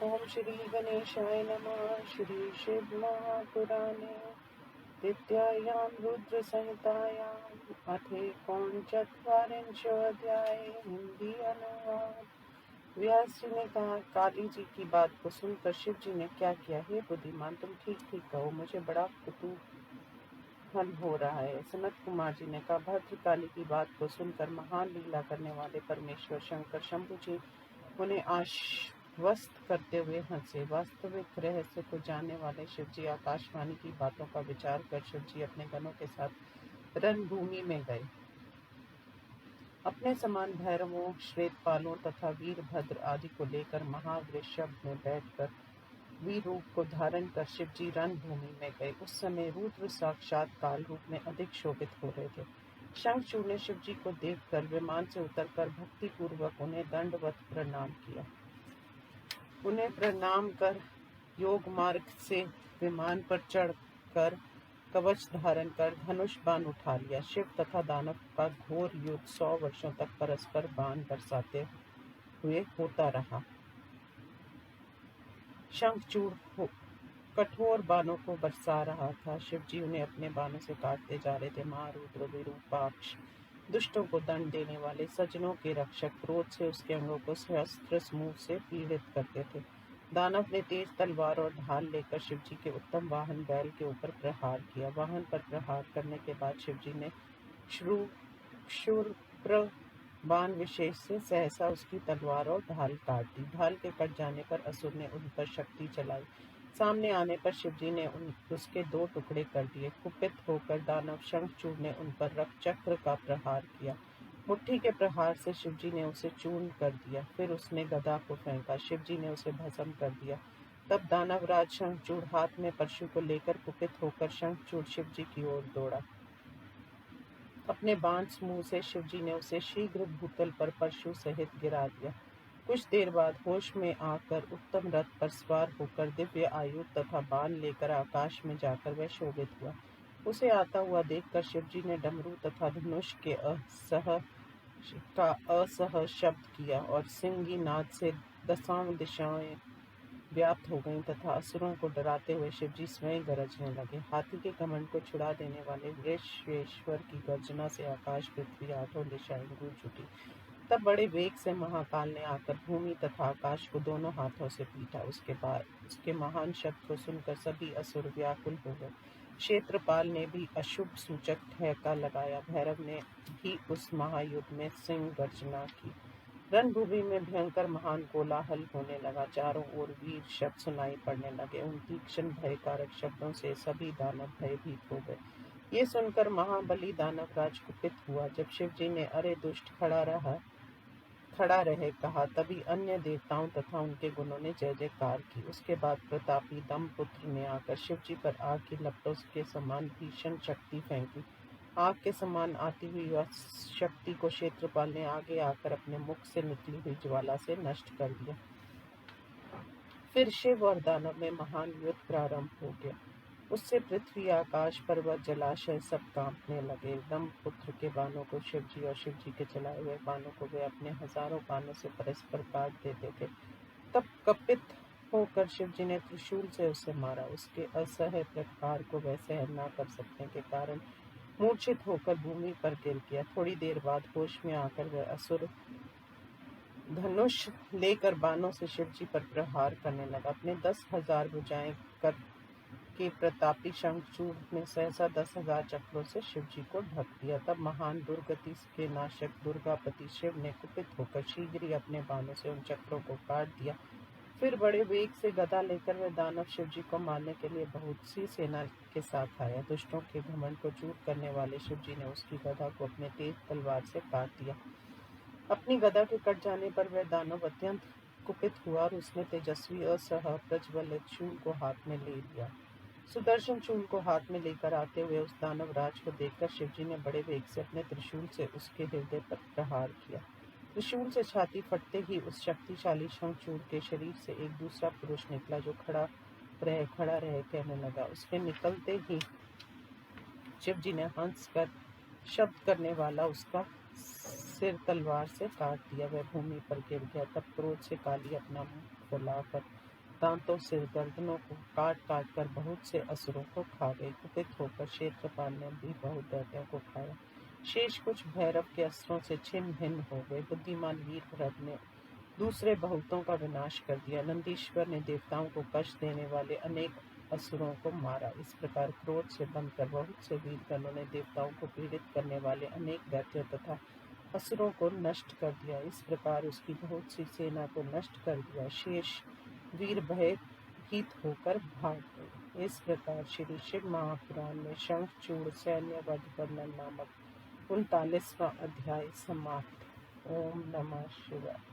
ओम श्री गणेशाय नमः। श्री शिव महापुराणे द्वितीयायां रुद्रसंहितायाम् अथेकोनचत्वारिंशोऽध्याये। हिंदी अनुवाद। व्यास जी ने कहा, काली जी की बात को सुनकर शिव जी ने क्या किया? हे बुद्धिमान, तुम ठीक ठीक कहो, मुझे बड़ा कुतूहल हो रहा है। सनत कुमार जी ने कहा, भद्रकाली की बात को सुनकर महान लीला करने वाले परमेश्वर शंकर शंभु जी उन्हें आश्वस्त करते हुए हंसे। वास्तविक रहस्य को जानने वाले शिवजी आकाशवाणी की बातों का विचार कर शिवजी अपने गणों के साथ रणभूमि में गए। अपने समान भैरवों, श्वेतपालों तथा वीरभद्र आदि को लेकर महावृषभ में बैठकर वीर रूप को धारण कर शिवजी रणभूमि में गए। उस समय रुद्र साक्षात काल रूप में अधिक शोभित हो रहे थे। शंखचूड़ ने शिवजी को देखकर विमान से उतरकर भक्ति पूर्वक उन्हें दंडवत प्रणाम किया। उन्हें प्रणाम कर योग मार्ग से विमान पर चढ़कर कवच धारण कर धनुष बाण उठा लिया। शिव तथा दानव का घोर युद्ध 100 वर्षों तक परस्पर बाण बरसाते हुए होता रहा। शंखचूड़ कठोर बाणों को बरसा रहा था। शिवजी उन्हें अपने बाणों से काटते जा रहे थे। महारुद्र विरूपाक्ष, दुष्टों को दंड देने वाले, सज्जनों के रक्षक, क्रोध से उसके अंगों को सहस्त्र समूह से पीड़ित करते थे। दानव ने तेज तलवार और ढाल लेकर शिवजी के उत्तम वाहन बैल के ऊपर प्रहार किया। वाहन पर प्रहार करने के बाद शिवजी ने क्षुरप्र बाण विशेष से सहसा उसकी तलवार और ढाल काट दी। ढाल के कट जाने पर असुर ने उन पर शक्ति चलाई। सामने आने पर शिवजी ने उसके 2 टुकड़े कर दिए। कुपित होकर दानव शंखचूड़ ने उन पर रक्चक्र का प्रहार किया। मुट्ठी के प्रहार से शिवजी ने उसे चूर्ण कर दिया। फिर उसने गदा को फेंका। शिवजी ने उसे भस्म कर दिया। तब दानवराज शंखचूड़ हाथ में परशु को लेकर कुपित होकर शंखचूड़ शिवजी की ओर दौड़ा। अपने बाण समूह से शिवजी ने उसे शीघ्र भूतल पर परशु सहित गिरा दिया। कुछ देर बाद होश में आकर उत्तम रथ पर सवार होकर दिव्य आयुध तथा बाण लेकर आकाश में जाकर वह शोभित हुआ। उसे आता हुआ देखकर शिवजी ने डमरू तथा धनुष के असह शब्द किया और सिंगी नाद से 10 दिशाएं व्याप्त हो गईं तथा असुरों को डराते हुए शिवजी स्वयं गरजने लगे। हाथी के घमंड को छुड़ा देने वाले वृषेश्वर की गर्जना से आकाश, पृथ्वी, 8 दिशाएं गूंज उठी। तब बड़े वेग से महाकाल ने आकर भूमि तथा आकाश को दोनों हाथों से पीटा। उसके बाद उसके महान शब्द को सुनकर सभी असुर व्याकुल हो गए। क्षेत्रपाल ने भी अशुभ सूचक ठेका लगाया। भैरव ने भी उस महायुद्ध में सिंह गर्जना की। रणभूमि में भयंकर महान कोलाहल होने लगा। चारों ओर वीर शब्द सुनाई पड़ने लगे। उन तीक्ष्ण भयकारक शब्दों से सभी दानव भयभीत हो गए। ये सुनकर महाबली दानवराज कुपित हुआ। जब शिवजी ने अरे दुष्ट खड़ा रहे कहा, तभी अन्य देवताओं तथा उनके गुणों ने जय जयकार की। उसके बाद प्रतापी दंपपुत्र ने आकर शिवजी पर आग की लपटों के समान भीषण शक्ति फेंकी। आग के समान आती हुई वह शक्ति को क्षेत्रपाल ने आगे आकर अपने मुख से निकली हुई ज्वाला से नष्ट कर दिया। फिर शिव और दानव में महान युद्ध प्रारंभ हो गया। उससे पृथ्वी, आकाश, पर्वत, जलाशय सब कांपने लगे। दंपपुत्र के बाणों को शिवजी और शिवजी के चलाए हुए बाणों को वे अपने हजारों बाणों से परस्पर काट देते थे। तब कपित होकर शिवजी ने त्रिशूल से उसे मारा। उसके असह्य प्रहार को वह सहन न कर सकने के कारण मूर्छित होकर भूमि पर गिर गया। थोड़ी देर बाद होश में आकर वह असुर धनुष लेकर बाणों से शिवजी पर प्रहार करने लगा। अपने 10,000 भुजाएं कर के प्रतापी शंखचूड़ ने सहसा 10,000 चक्रों से शिवजी को ढक दिया। तब महान दुर्गति के नाशक दुर्गापति शिव ने कुपित होकर शीघ्र ही अपने बाणों से उन चक्रों को काट दिया। फिर बड़े वेग से गदा लेकर वह दानव शिवजी को मारने के लिए बहुत सी सेना के साथ आया। दुष्टों के घमंड को चूर करने वाले शिवजी ने उसकी गदा को अपने तेज तलवार से काट दिया। अपनी गदा के कट जाने पर वह दानव अत्यंत कुपित हुआ और उसने तेजस्वी असह प्रज्वलित शूल को हाथ में ले लिया। सुदर्शन शूल को हाथ में लेकर आते हुए उस दानव राज को देखकर शिवजी ने बड़े वेग से अपने त्रिशूल से उसके हृदय पर प्रहार किया। त्रिशूल से छाती फटते ही उस शक्तिशाली शंखचूड़ के शरीर से एक दूसरा पुरुष निकला, जो खड़ा रहे कहने लगा। उसके निकलते ही शिवजी ने हंस कर शब्द करने वाला उसका सिर तलवार से काट दिया। वह भूमि पर गिर गया। तब क्रोध से काली अपना मुंह फुलाकर दांतों से गर्दनों को काट काट कर बहुत से असुरों को खा गई। कुपित होकर क्षेत्रपाल ने भी बहुत दैत्यों को खाया। शेष कुछ भैरव के अस्त्रों से छिन्न भिन्न हो गए। बुद्धिमान वीरभद्र ने दूसरे बहुतों का विनाश कर दिया। नंदीश्वर ने देवताओं को कष्ट देने वाले अनेक असुरों को मारा। इस प्रकार क्रोध से बनकर बहुत से वीरगणों ने देवताओं को पीड़ित करने वाले अनेक दैत्यों तथा असुरों को नष्ट कर दिया। इस प्रकार उसकी बहुत सी सेना को नष्ट कर दिया। शेष वीर भयभीत होकर भाग गए। इस प्रकार श्री शिव महापुराण में शंखचूड़ सैन्य वध वर्णन नामक 39वां अध्याय समाप्त। ओम नमः शिवाय।